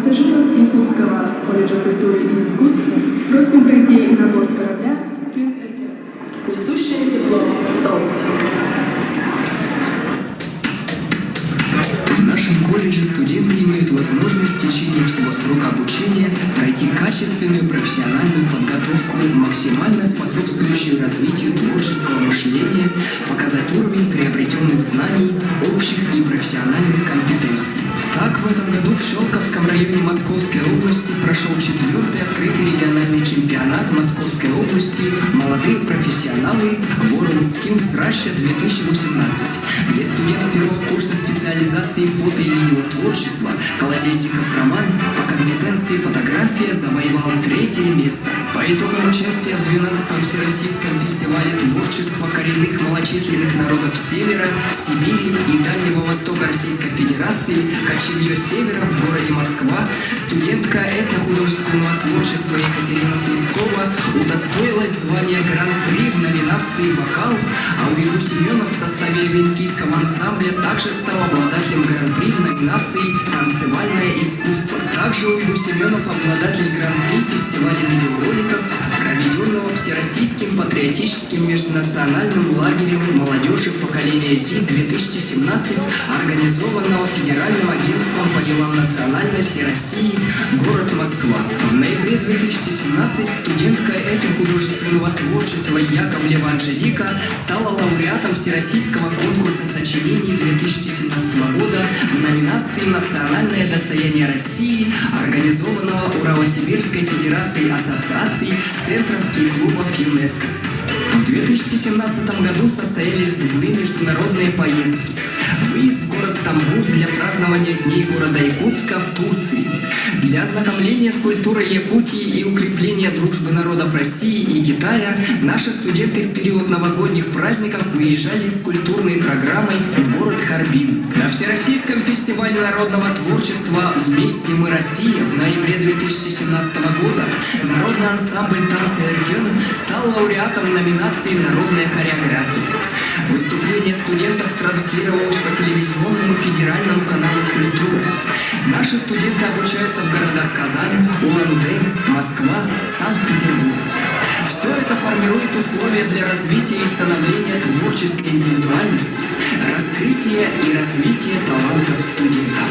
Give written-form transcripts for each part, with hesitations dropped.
Пассажиров Якутского колледжа культуры и искусства просим пройти на борт корабля Кюн Эрке. Несущее тепло солнца. В нашем колледже студенты имеют возможность в течение всего срока обучения пройти качественную профессиональную подготовку, максимально способствующую развитию творческого мышления, показать уровень приобретенных знаний, общих и профессиональных компетенций. Так, в этом году в Щелковском районе Московской области прошел 4-й открытый региональный чемпионат Московской области «Молодые профессионалы World Skills Russia 2018», где студент первого курса специализации фото и видеотворчества Колозесиков Роман по компетенции фотография завоевал 3-е место. По итогам участия в 12-м Всероссийском фестивале творчества коренных малочисленных народов Севера, Сибири и Дальнего Востока Российской Федерации «Кочевье Севера» в городе Москва студентка этнохудожественного творчества Екатерина Слепцова удостоилась звания Гран-при в номинации «Вокал», а Уйгу Семенов в составе венкийского ансамбля также стал обладателем Гран-при в номинации «Танцевальное искусство». Также Уйгу Семенов обладатель Гран-при фестиваля видеороликов, проведенного Всероссийским патриотическим межнациональным лагерем молодежи поколения ЗИ-2017, организованного Федеральным агентством по делам национальности России, город Москва. В ноябре 2017 студентка этнохудожественного творчества Яковлева Анжелика стала лауреатом Всероссийского конкурса сочинений 2017 года в номинации «Национальное достояние России», организованного Урало-Сибирской Федерацией ассоциаций, центров и клубов ЮНЕСКО. В 2017 году состоялись 2 международные поездки. Выезд в город Стамбул для празднования Дней города Якутска в Турции. Для ознакомления с культурой Якутии и укрепления дружбы народов России и Китая наши студенты в период новогодних праздников выезжали с культурной программой в город Харбин. На Всероссийском фестивале народного творчества «Вместе мы Россия» в ноябре 2017 года народный ансамбль «Танцы Эркен» стал лауреатом номинации «Народная хореография». Выступление студентов транслировалось по телевизионному федеральному каналу «Культура». Наши студенты обучаются в городах Казань, Улан-Удэ, Москва, Санкт-Петербург. Все это формирует условия для развития и становления творческой индивидуальности, раскрытия и развития талантов студентов.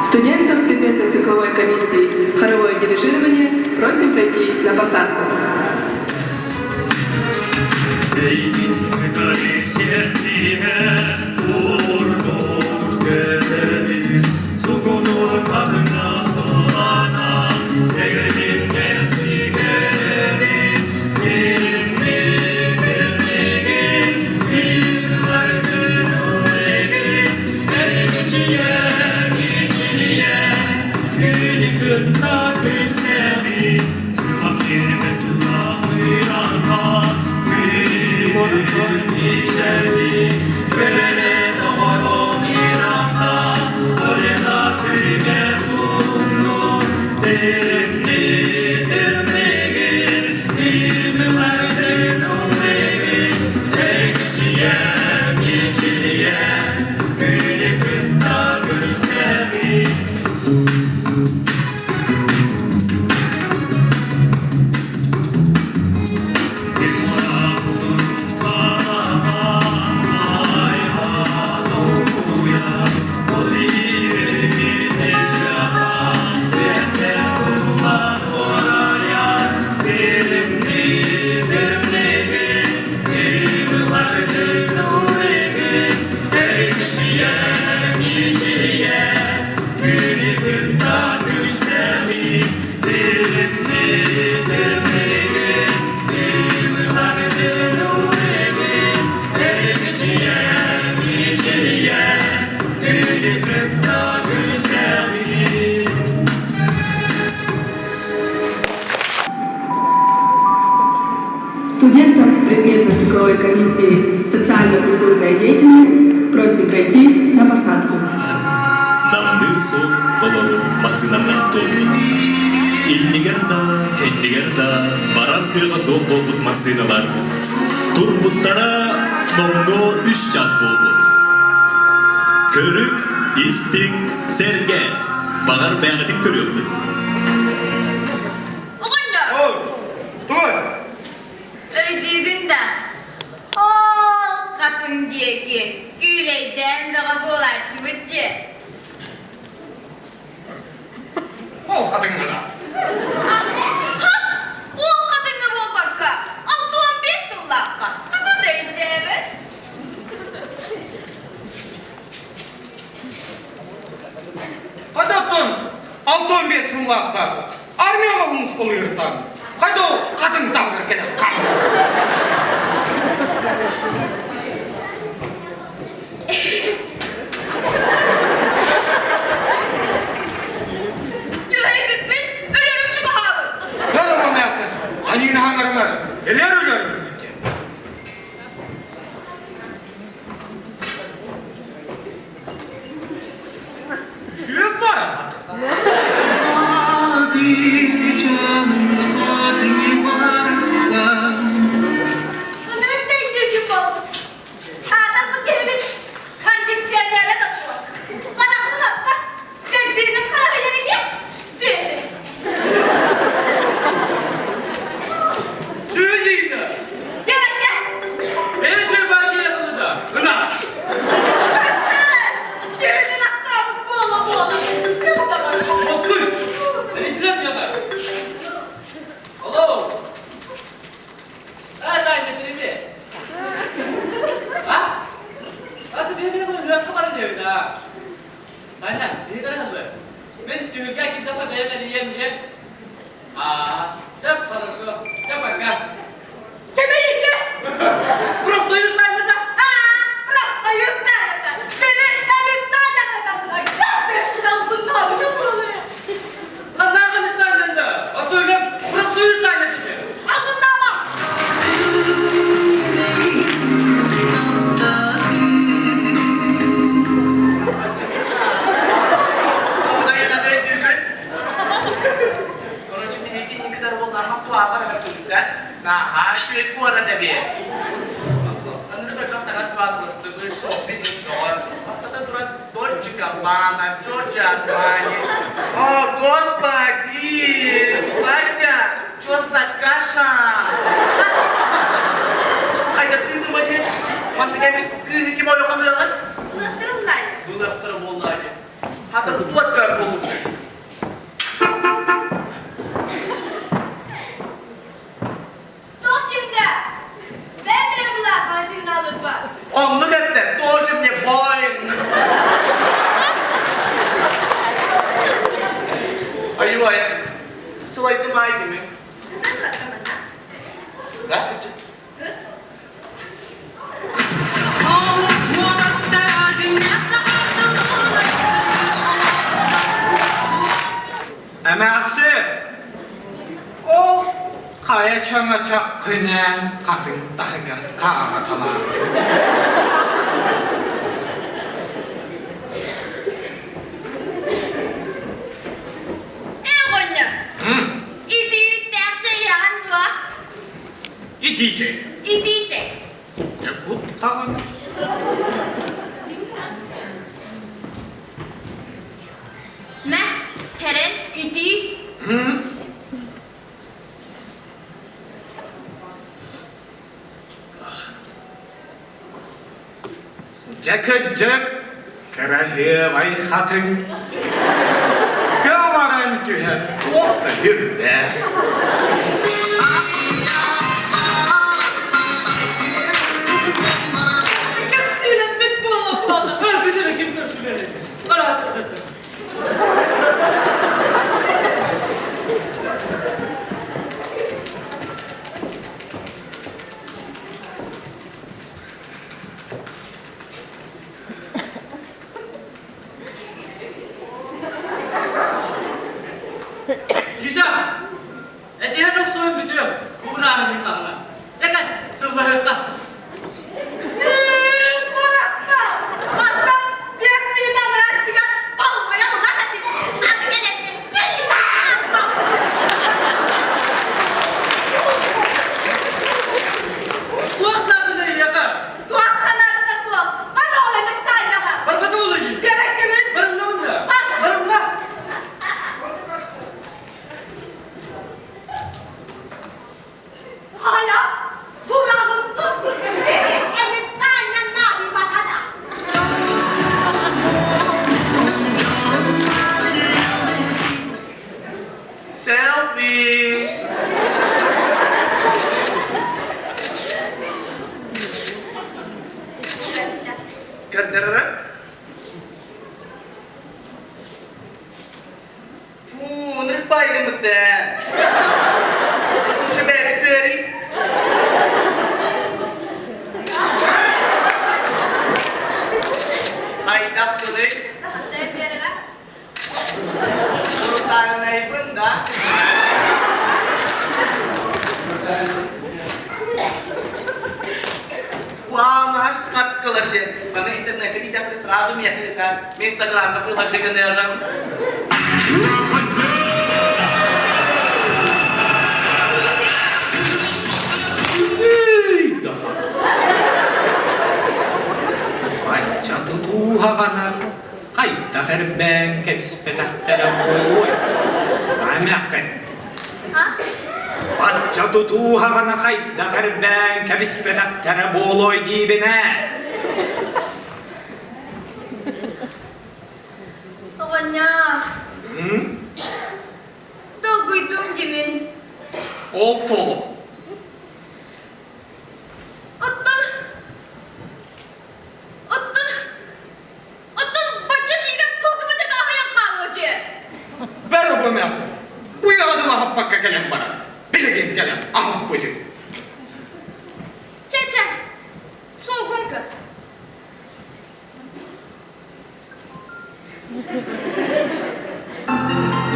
Студентов предметной цикловой комиссии «Хоровое дирижирование» просим пройти на посадку. Verene трудовой комиссии «Социально-культурная деятельность» просим пройти на посадку. Namdır soğuk dolu basınamdan dolu. İlligerda, kendigerda, baran kıyıga soğuk boğut masınalar. Turbuttara domno 3 caz boğut. Körük, isting, serge. Bağır beğenedik görüyordu. Oğunda, Oy, dur. öydüğünde o kadın diye ki güleyden ve bulaşçı bitti. Ol kadın kadar. O kadını bu bakka, 6-15 yıllıkka, tıkırdaydı evet. Kadaptın 6-15 yıllıkta armiyaga olmuş oluyordan. Kayda o kadın dağır gene kalın. Düheybipin ölürüm çıkahabın. Her ama meyakın. Anine hangarım var. Eler ölüyorum. Şuyum var ya kadın. Sözümüzde indiğim bu. Sağdan bu kelimenin kandisyenlerle de bu. Bana kulakta ben seni de karabilirim diye söyle. Söyleyeyim de. Evet gel. Her şey belki yakınında. Hına. Düğünün aktardık boğla boğla. Yok da bak. Osman. Ne güzel ya da. Alo. Hadi filmi. Ha? Hadi benim bunu hırapsa bana diyor ha. Anne, ne kadar hızlı. Ben düğünge kitapla beğenmedi yiyem. Sen parası. Sen bak ya. Kemal'inki. Burası yüzlerinde de. Bırak da yurtlarda. Beni hem yurtlarda kadar. Gördüm. Bunun ne yapacağım buraya? Lan ne yapayım İstanbul'da? Atıyorum. Burası yüzlerinde de. Aldın da ama. Burada yana da düğün. Короче, мне не kadar oldu Moskva var harcıysa. Na haşi bu arada bir. Anne de çok takas patlasın bu shopping store. Hasta duran Dolce Gabbana, Giorgio Armani. О, господи! Вася, что за каша? Hayda duydum hadi. Bana gelmiş kim o yok alıyorlar? Kılıktırımlar. Bulaktırım vallahi. Hatta bu tuvat gör olur. Çok günde. Ben bile bunlar karşıyla alır bak. Он, ну это тоже мне воин. Ай-ой, сылайтым айды мен. Neden lan? Да? Ama aksi. O kaya çamaçak kınen kadın dağır kağmatalar. İdi derse yandı. İdiyecek. İdiyecek. Ya bu dağın. Ne? Heren idi. Cekecek. Kerahiye vay hatın. Kavaran tühen. Orta yürüde. Ülenmek bu oğlum. Kalbine kim görsün beni? Arası dedi. Kerdere. Fu, nripay ka muten. Siya baby teri. Ay, daktuloy. Tayo pera na. Turutan na ibunda. Вау, наш как скаларде. Бана интернет, где ты сразу меня хилита. Мне Инстаграм на приложение нервам. Paitsa tutuhakana, kaitta herbeen kepispetättele puolueet. Lämmäkken. Ha? Paitsa tutuhakana, kaitta herbeen kepispetättele puolueet diibine. Pokoknya. Tuguydum Jimin. Oltu. Ottun baca tiga pokoknya dah yang kalau je. Ver bu mehku. Bu yağdıma happakka kelem bana. Bilgin kelem, ahım bıdı. Çeçe. Soğuk ki.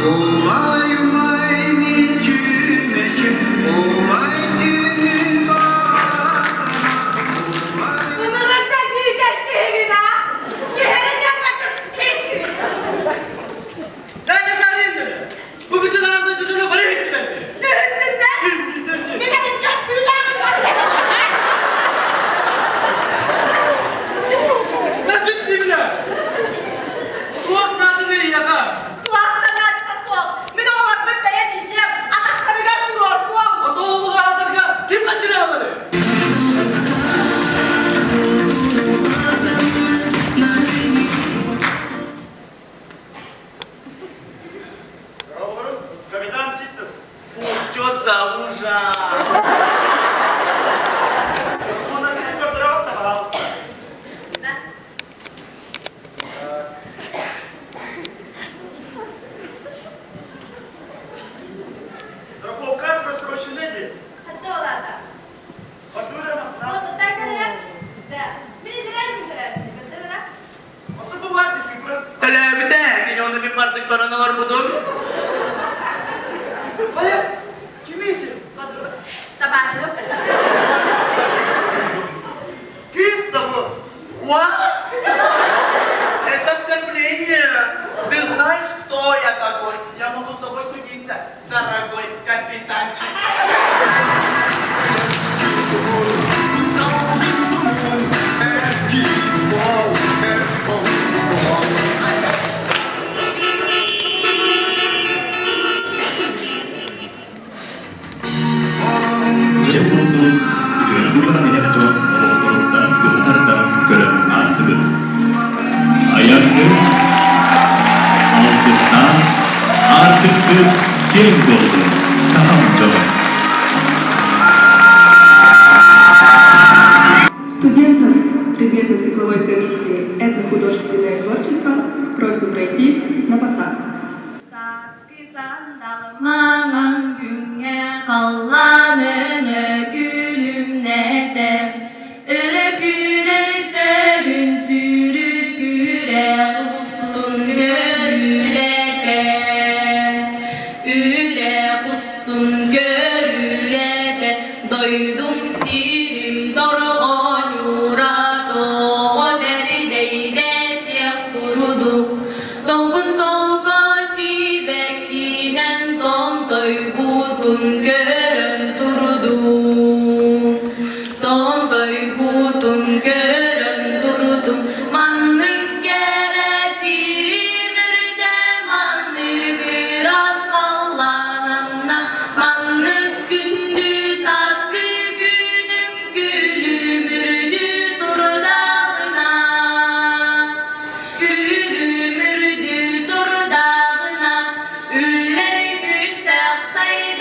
Umay umay niçümeçi, umay düğünü bağırsana, umay. Bunların da güzel ha. Yeğenin bakın çeşi. Ben de karıyım dedi. Bu bütün anda çocuğuna para ettiler. Ne ettin de? Benim köftürülerim var. Ne bitti bile? Kulak nadı bir yaka. Kulağından nerede soğuk. Bir de olur bir beğeneceğim. Atakta bir de vurur kulağım. O dolu kulağı atarken kim kaçırıyor onları? Капитан Ситцев. Фу, чё за ужас. Он опять подробно, пожалуйста. Страховка просроченный день. Hadi ola da. Подуремся. Onu da kadar. Da. Bildiler mi kadar? Bildiler. Поддувайте сыгры. Talebide, yine onun bir parti korona var budur. Hayır. Kimi için? Bodur. Tabanım. Кис да bu. What? Это оскорбление. Ты знаешь, кто я такой? Я могу с тобой судиться, дорогой капитанчик. Cebultuk, gözlüğün direktör, oğulturuktan, gıhtardan, görün astıgı. Ayaklı, alkıştan, artık kim oldu, sağım canım. Студентов предметной цикловой комиссии «Это художественное творчество» просим пройти на посадку. Saskı sandalmanın günge kallanını gülümlede Ürkürer sörün sürüküre kustun görülede Üre kustun görülede Doydum sirim dorğun yurado Berdeyde tiyah kurudu Dolgun solgası beklenen tom toy butun görün durdu Tom toy butun görün durdum Manlık geresi mürde manlık biraz kallananna Manlık gündüz askı günüm gülümürdü durdağına Gülümürdü durdağına Üller güzde aksay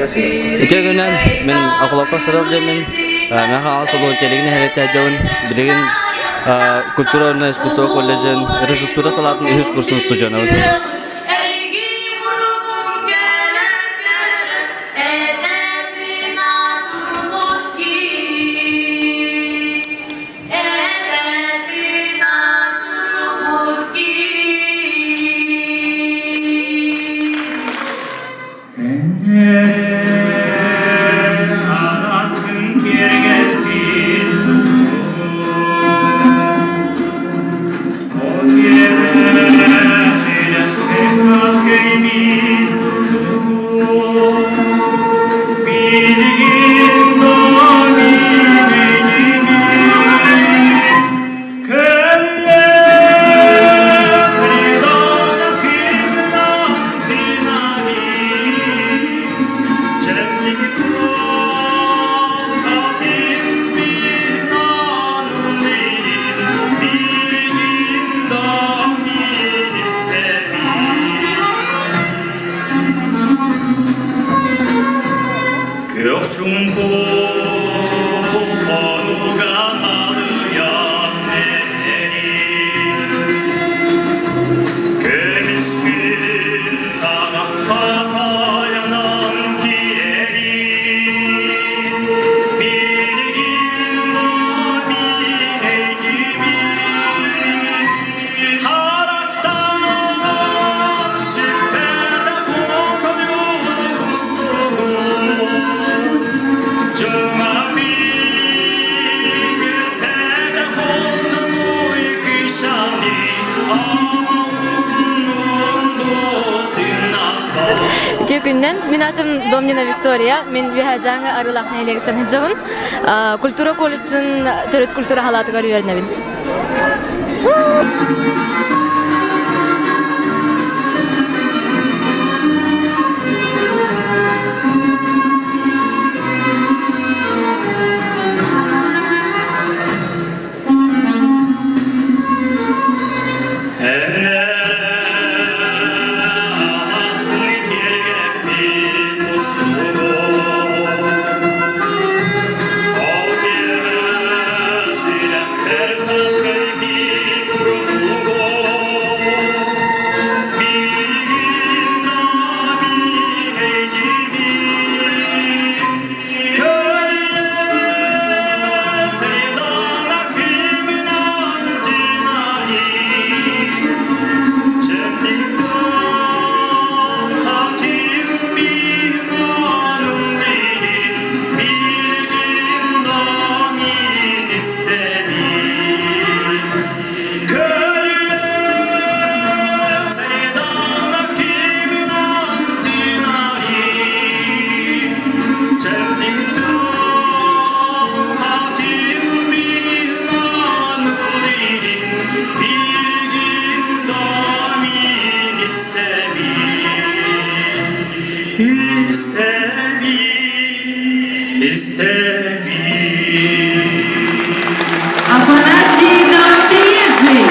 Ece günden men akılakka sırav demin men hal solo keligini herete jawun bilgin kultura ve iskusto kolejin rejissura salatın ihus kursunu tutucan. Günden min adım Domnina Victoria, min vihajanga arılaqna elekten hajavun. Kultura kollechin töröt kultura halatıga öğrenebin. Афанасий Наутиежий.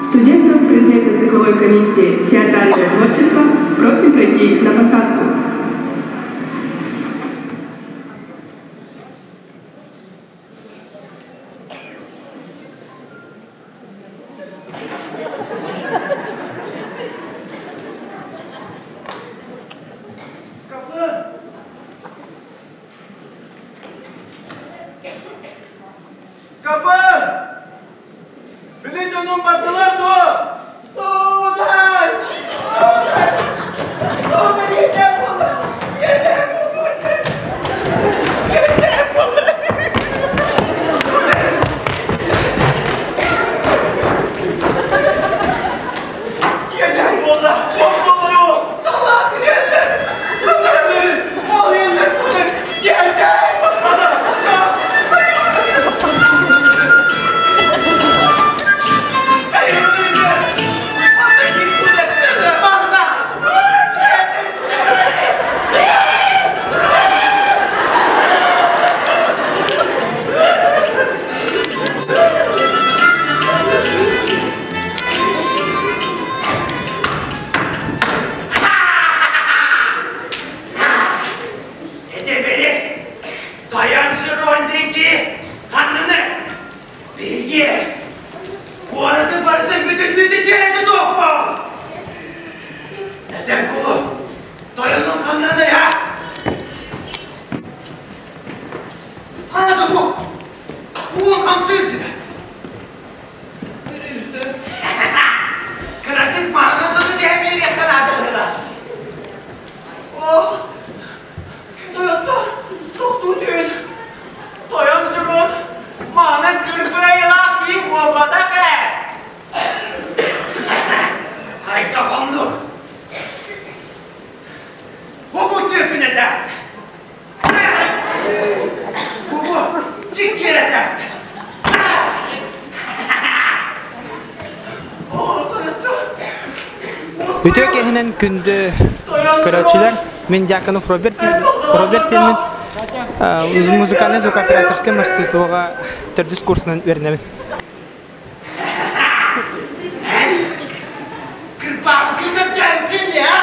Студентов предмета цикловой комиссии «Театральное творчество» просим пройти на посадку. Hey, Ege! Kuarada barada bütünlüğü de çeledi dokma! Neden kulu? Doyanın kanlarına ya! Kanadı bu! Kulun kamsı yürüdü. Kıratık mağazına tutu diye bir yakaladı kadar. Oh! Doyatta çok tutuyun. Doyan şunun. Mana kırpayı laki bu badak e. Kayda kondu. Bu tüyüküne dert. Bu cik yere dert. Ütök ehinen kündü көрәтчеләр. Мен Дьяконов Роберт Тельмин. Музыкальный звук операторский мастерствоға төрдүс курсынан вернемін. Kırpağımı kızım geldin ya.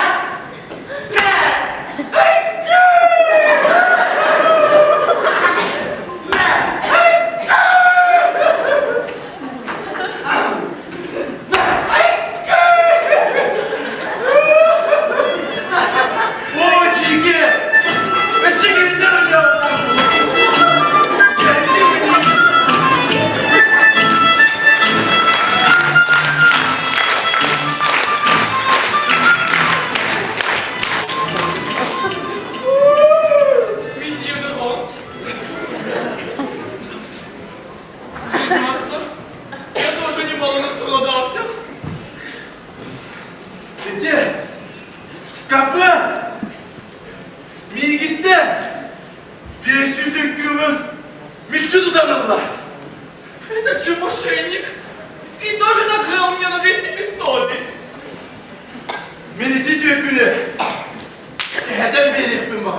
Месье Жерон. Признаться, я тоже немало настрадался. Где? Скапы? Мигитте? 500 гривен. Митчу туда. Этот же мошенник. И тоже накрыл меня на 200 пистолей. Meni titriyor günü. Neden bir herifim var?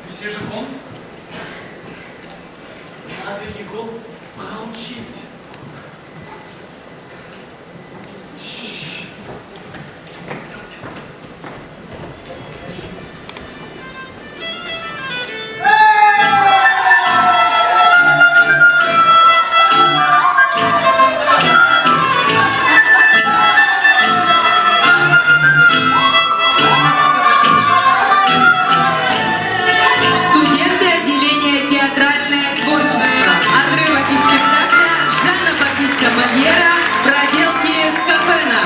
Месье Жерон. Надо его проучить. Студенты отделения «Театральное творчество». Отрывок из спектакля Жана Батиста Мольера «Проделки Скопена».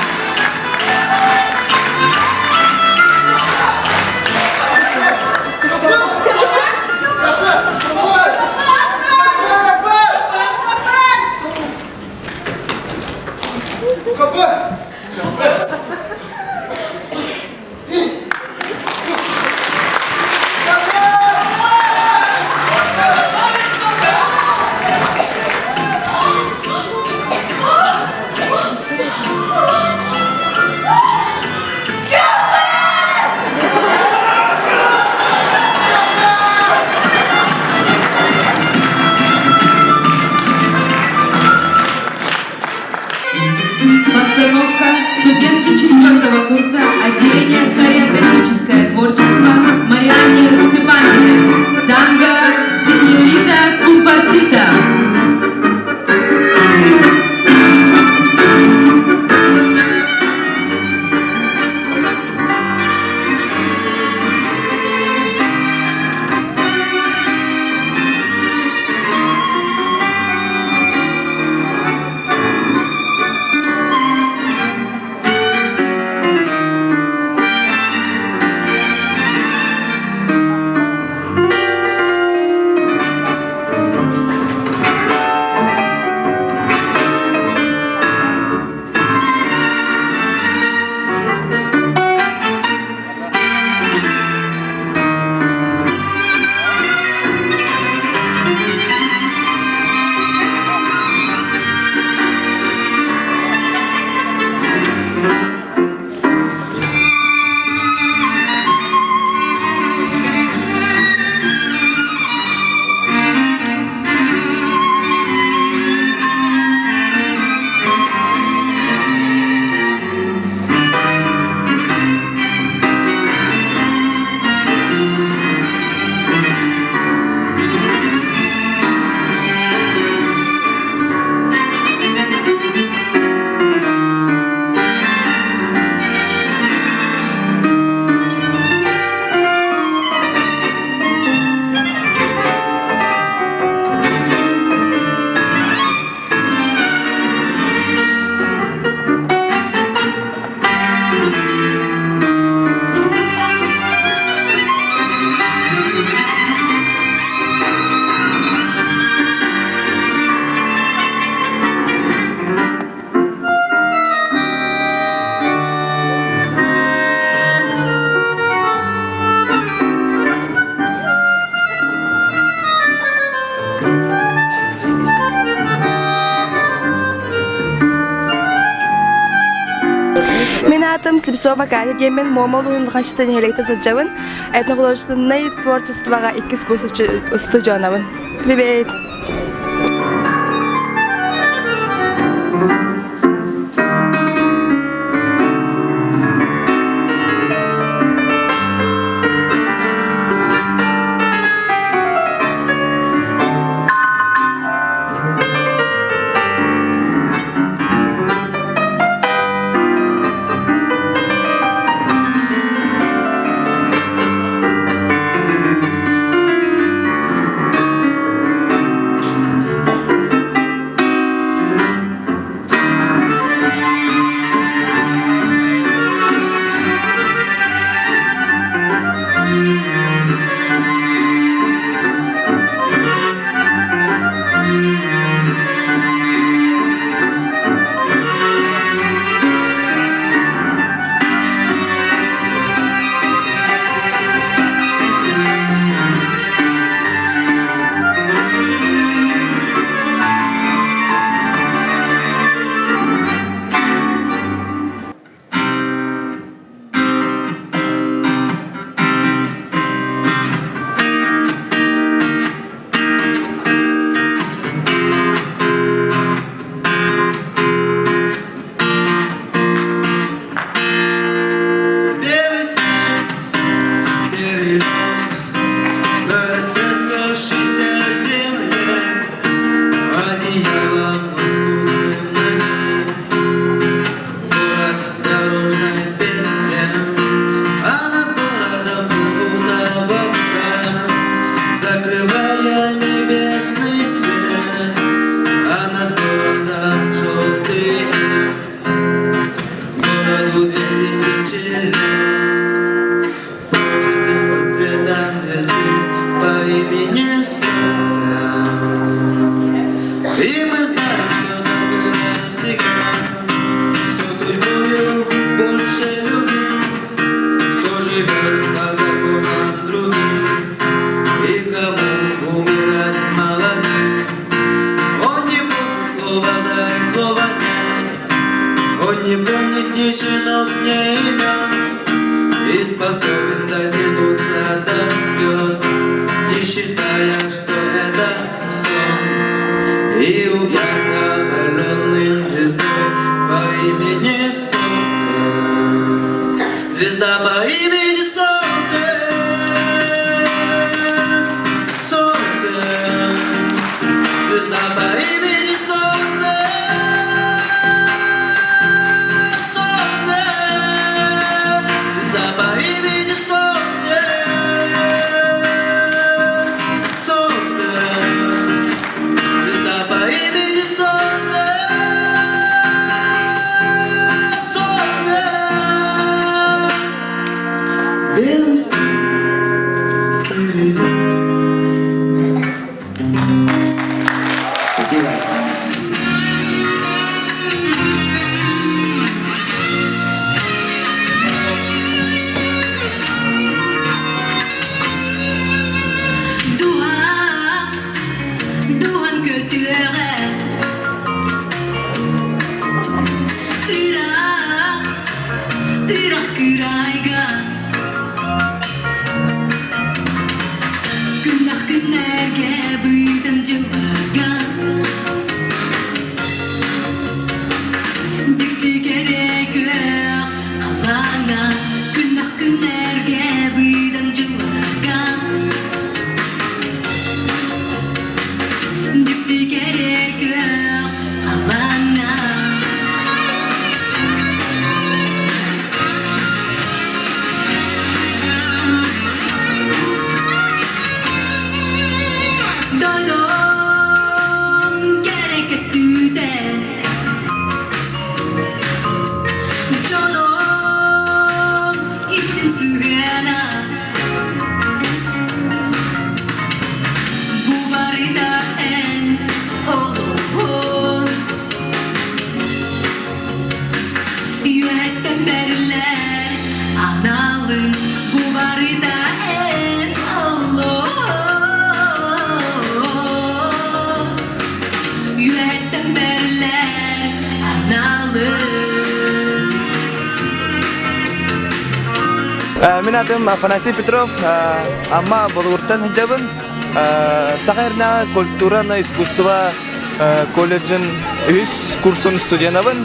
Постановка студентки 4-го курса отделения хореографическое творчество Марианне Цепанкиной. Танго «Сеньорита Кумпарсита». атом Слепцова Катя демен момол уйнлыган чистен хелекте заджавын. Этнохудожественное творчествога икки студионавын. Привет! Min adım Afanasy Petrov, amma Bologur'tan hicabın. Сахарна культура на искусство колледжин üs kursun studiyanavın.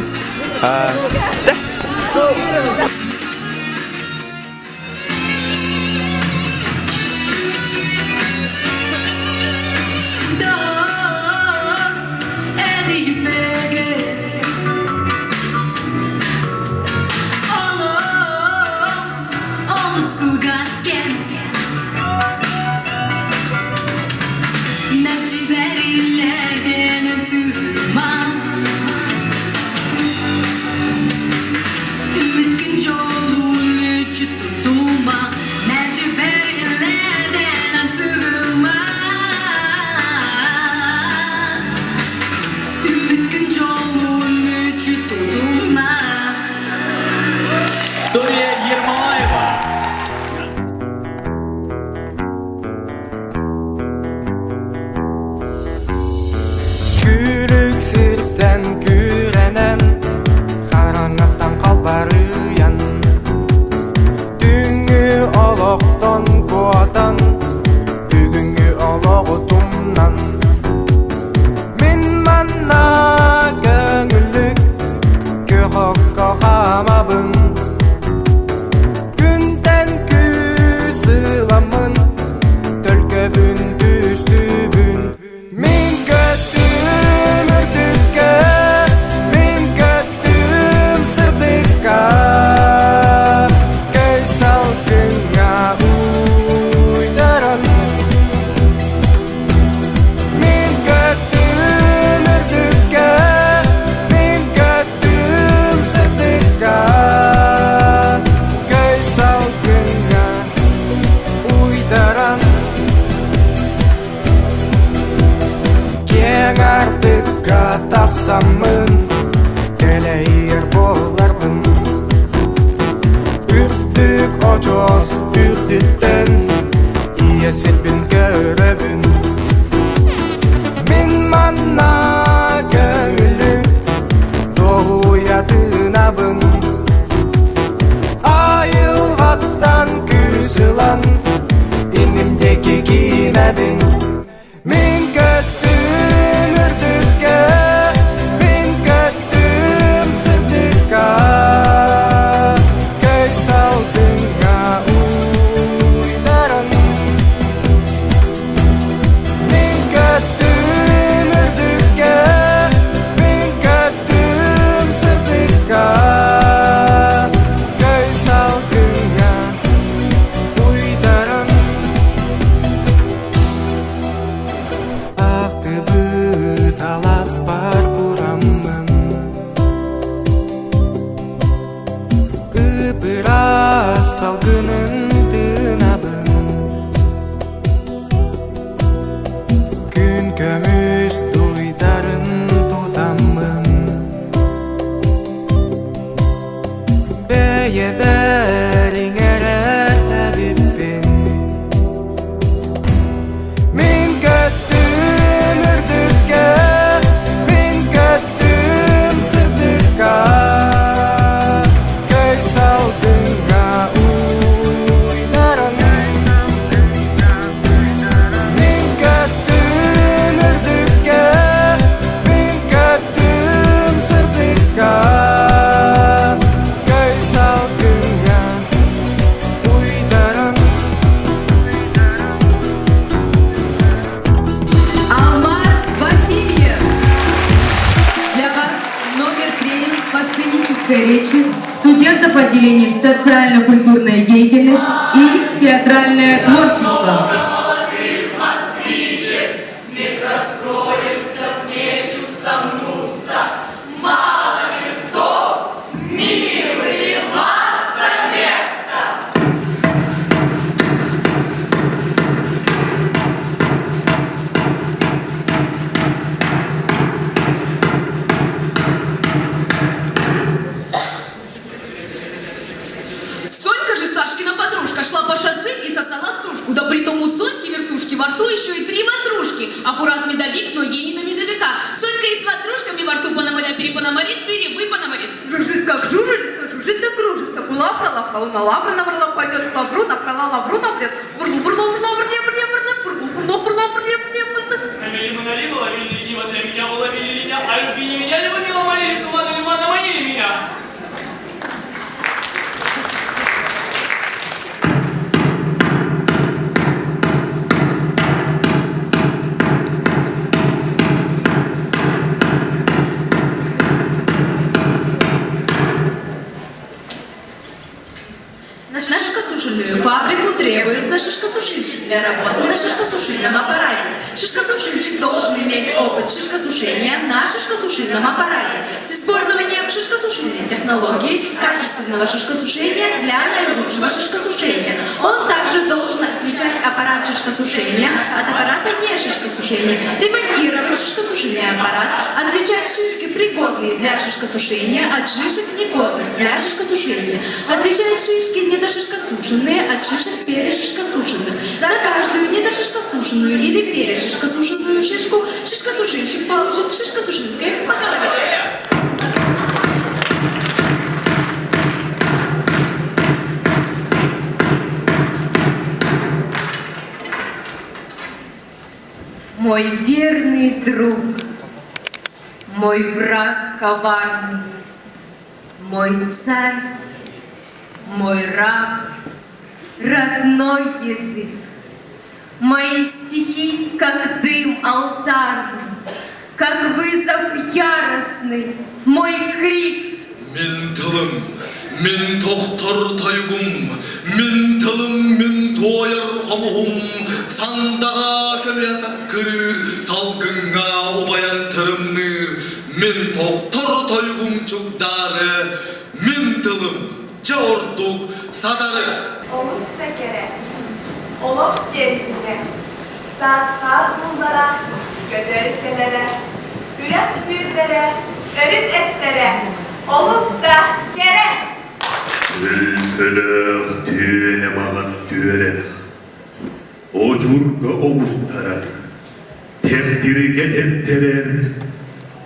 Самын келейер боларбын Үрдік очоз үрдіттен Иесілбін көрөбүн Мен манна көңілік Доуядынабын Айылғаттан күзілан Инімдеки кимәбін Мен көттім үрдікке Речи студентов отделений «Социально-культурная деятельность» и «Театральное творчество». Шла по шоссе и сосала сушку. Да притом у Соньки вертушки во рту еще и 3 ватрушки. Аккурат медовик, но ей не до медовика. Сонька и с ватрушками во рту пономаря перепономарит, перебы пономарит. Жужжит как жужелица, жужжит да кружится. Улавра, лавра, лавра, наврала, пойдет к лавру, набрала лавру на вред. Врлу, врлу, врлу, врле, врле, врле, врлу, врлу, врлу, врле, врле, врле. Намели мы налили, ловили лениво для меня, уловили меня, а любви не меня, либо не ломали, туманы лимана манили меня. На шишкосушильную фабрику требуется шишкосушильщик для работы на шишкосушильном аппарате. Шишкосушильщик должен иметь опыт шишкосушения на шишкосушильном аппарате с использованием шишкосушильной технологии качественного шишкосушения для наилучшего шишкосушения. Он также должен отличать аппарат шишкосушения от аппарата не шишкосушения, ремонтировать шишкосушильный аппарат, отличать шишки, пригодные для шишкосушения, от шишек, негодных для шишкосушения, отличать шишки недошишкосушенные от шишек перешишкосушенных. За каждую недошишкосушенную или перешишкосушенную шишку шишкосушильщик получит шишкосушилкой по голове. Мой верный друг, мой враг коварный, мой царь, мой раб, родной язык. Мои стихи, как дым алтарный, как вызов яростный, мой крик. Мен тылым, мен тоқтар тайгум, мен тылым, мен тояр қамығым, сандаға көмесақ кірір, салғыңа обаян тырымныр, мен тоқтар тайгум чугдары, мен тылым, жаурдук садары. Omuz tekere, olup gericinde, sazkar bunlara, gözelitelere, üret sürülere, öriz estere, oluz da kere. Ülkülük tüyene mağın tüyerek, ocurga oğuztarar, tekdirge tepterer,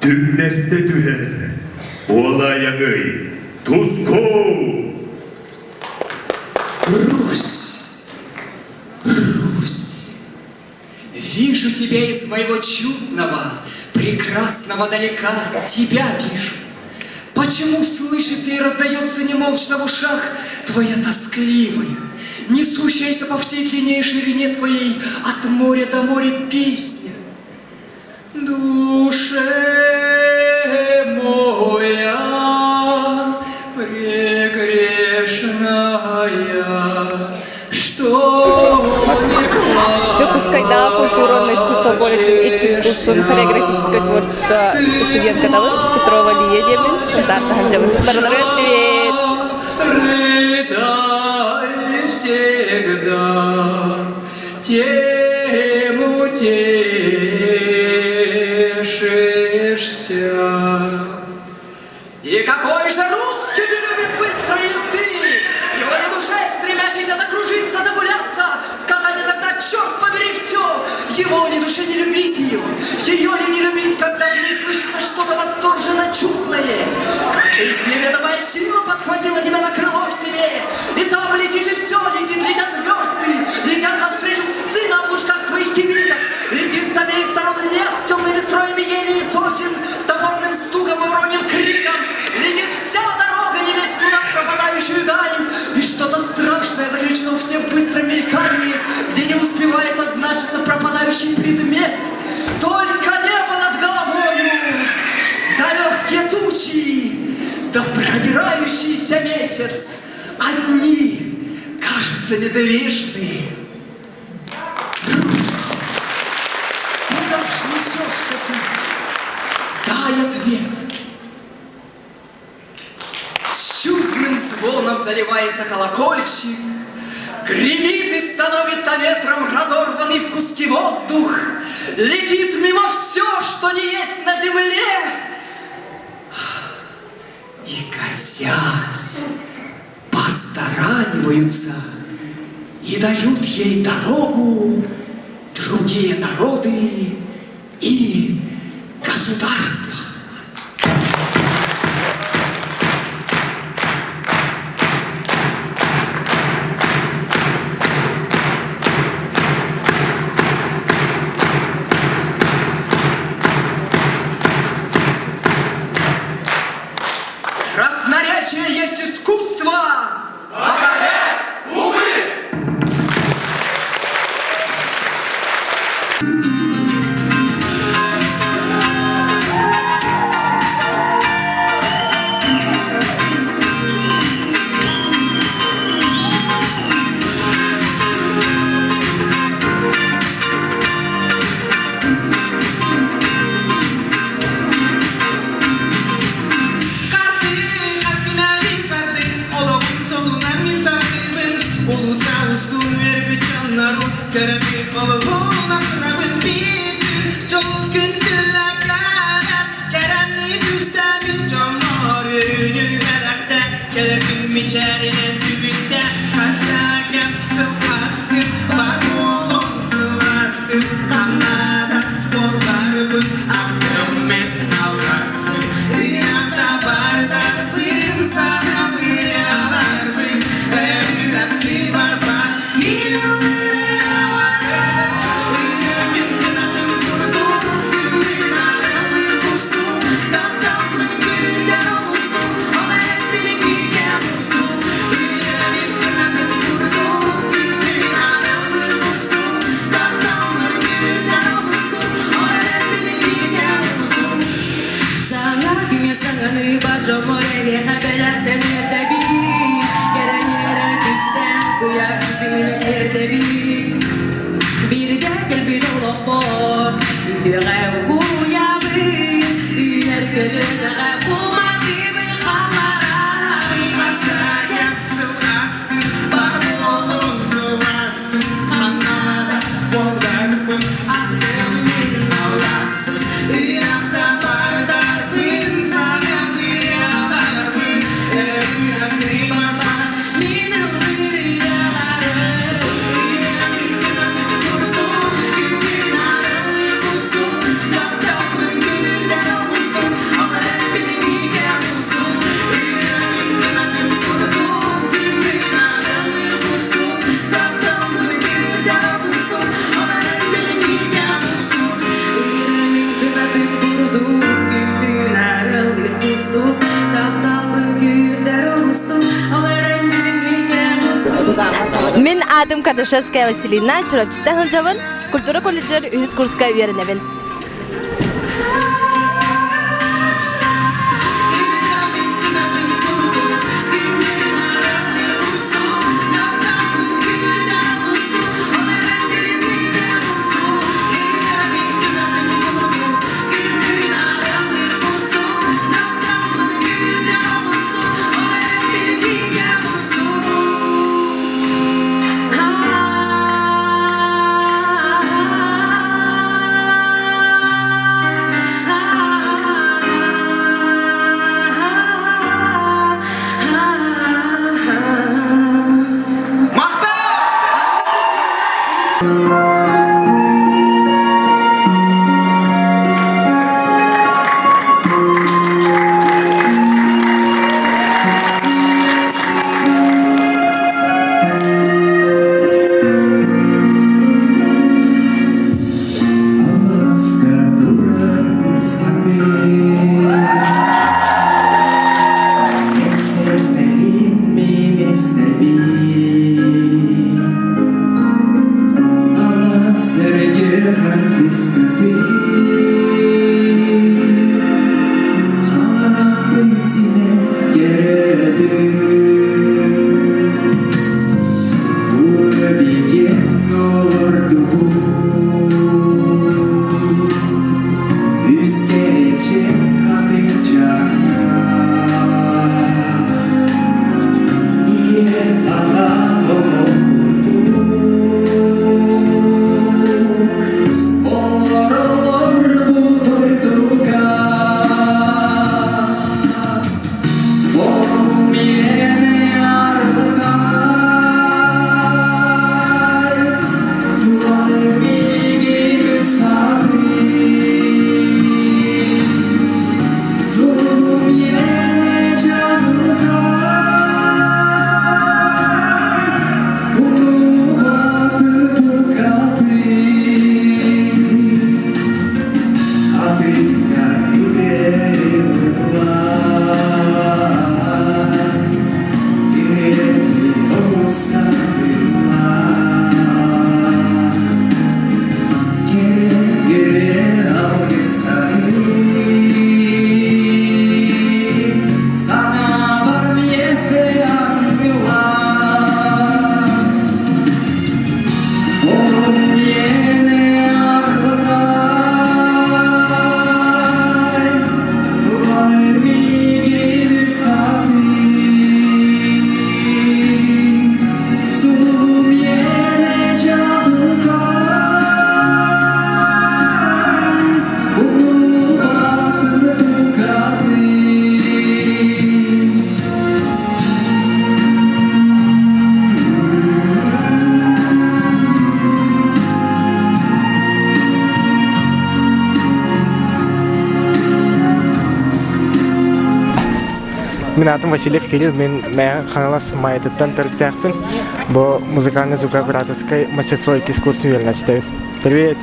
tümneste tüher, bola yagıy, tuzko. Русь, Русь, вижу тебя из моего чудного, прекрасного далека, тебя вижу. Почему слышится и раздается немолчно в ушах твоя тоскливая, несущаяся по всей длине и ширине твоей от моря до моря песня? Душе моя прегрешная, что не плачь. Запускайда культурно искусство колледжа и искусство хореографическое творчество студентка Петрова Лия Демин, Шантарта Ханджава. Баранарет, привет! Рыдай всегда, тем утешишься. И какой же русский не любит быстрой езды? Его не душе, стремящийся закружиться, загуляться, сказать иногда, черт побери, все. Его ни душе не любить ее ли не любить, когда в ней слышится что-то восторженно чудное. Кажись, неведомая сила подхватила тебя на крыло к себе. И сам летишь, и все летит, летят версты, летят навстречу птицы на облучках своих кибиток. Летит с обеих сторон лес темными строями ели и сосен, с топорным стуком и вороньим криком. Летит вся дорога невесть куда пропадающую даль. И что-то страшное заключено в тем быстром мелькании, где не успевает означиться пропадающий предмет. Только небо над головою, да легкие тучи, да продирающийся месяц. Одни, кажется, недвижны. Русь, куда ж несешься ты? Дай ответ. Чудным звоном заливается колокольчик, гремит и становится ветром разорванный в куски воздух, летит мимо все, что не есть на земле. И косясь, постараниваются и дают ей дорогу другие народы и государства. настоящее есть искусство. Покорять умы! Kerem'in oğluna sınavın bir gün çok gündülerler Kerem'li düstemin camlar ürünü melekte Gelir gün içerinin dübükte Kasta kemsi kastım var oğlum sıvastım Kanada borlarımın ahtım ben avrastım Iyakta bardarbım sana bir yalardım Evlat bir barbar yine Bacım oraya haberlerden nerede bileyim Gelen yere düsten kuyar sütümünü nerede bileyim Bir de gel bir olup bor Düdüğe uyabı Düner gölüne bulma gibi hallara Hasta yapsı astı Var oğlum sıvastı Kanada bordarpın Ahtım min Allah'stı Irak'ta bardarpın Sana Мен Адым Кадышевская Василина, чурапчытта хылжабын, культура колледжер үз курска үйерінебін. Мен атым Васильев Кирилл, мен мәя ханалас майытыттан тәріктәқпін. Бұл музыкальный звукооператорской мастерство 2 курсын верін ачтаю. Привет!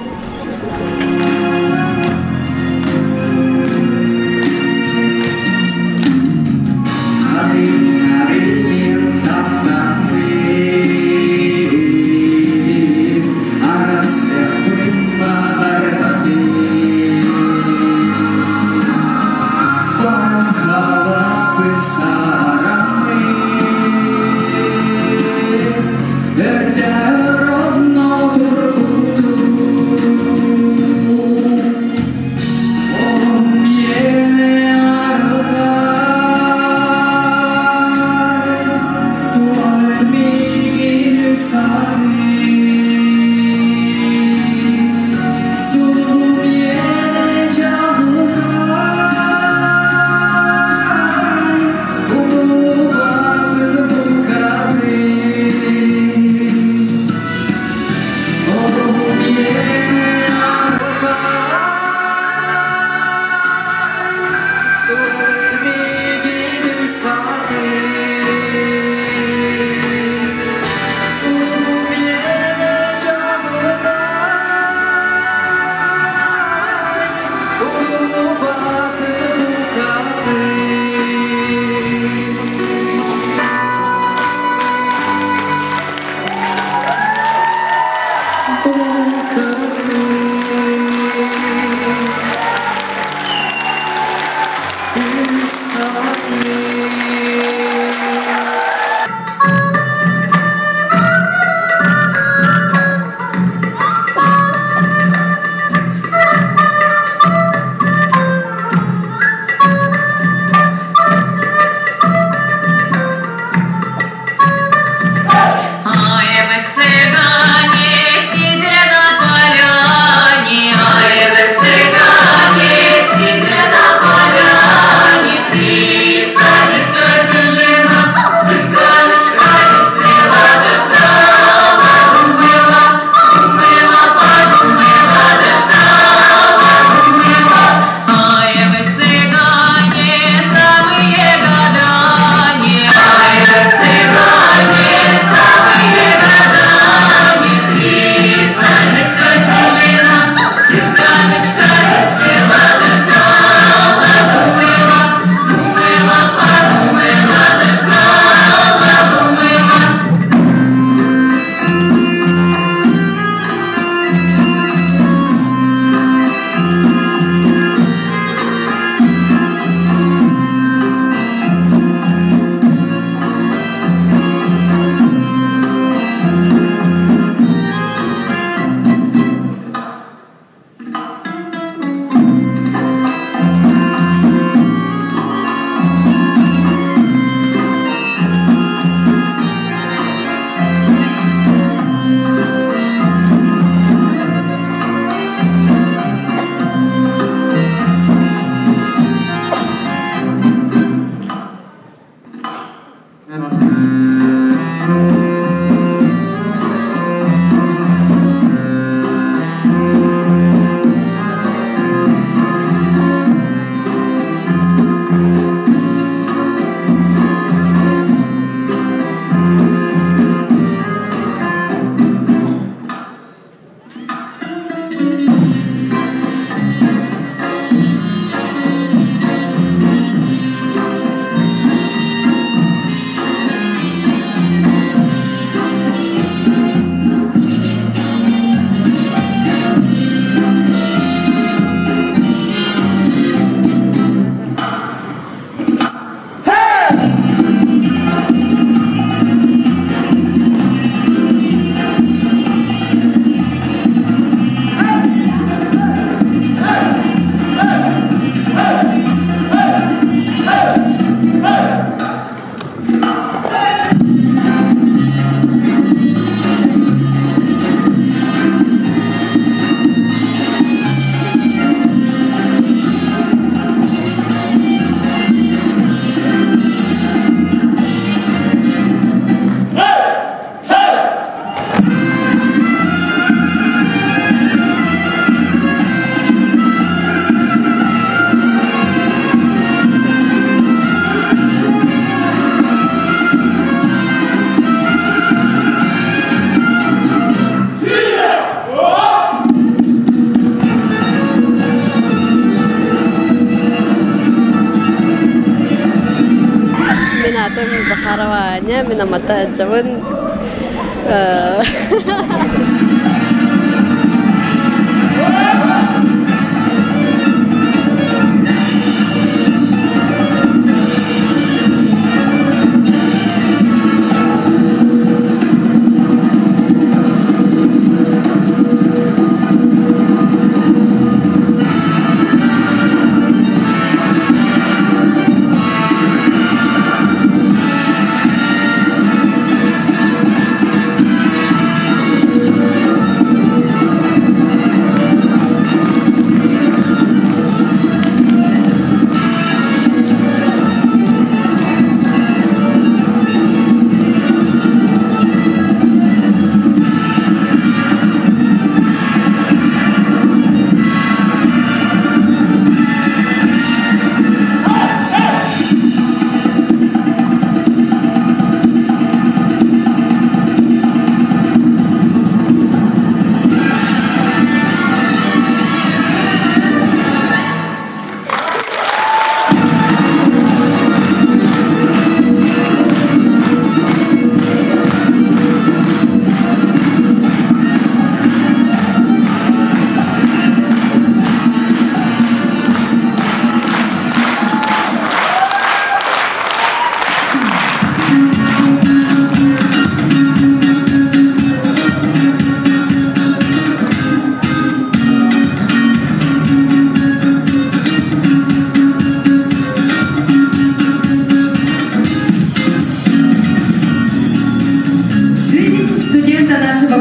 атым Захарова Аня, мен Алматы жабын.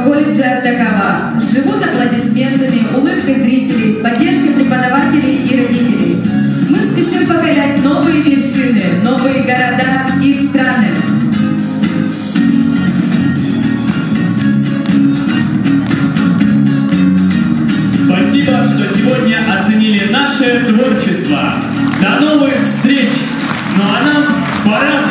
колледжа такова. Живут аплодисментами, улыбкой зрителей, поддержкой преподавателей и родителей. Мы спешим покорять новые вершины, новые города и страны. Спасибо, что сегодня оценили наше творчество. До новых встреч! Ну а нам пора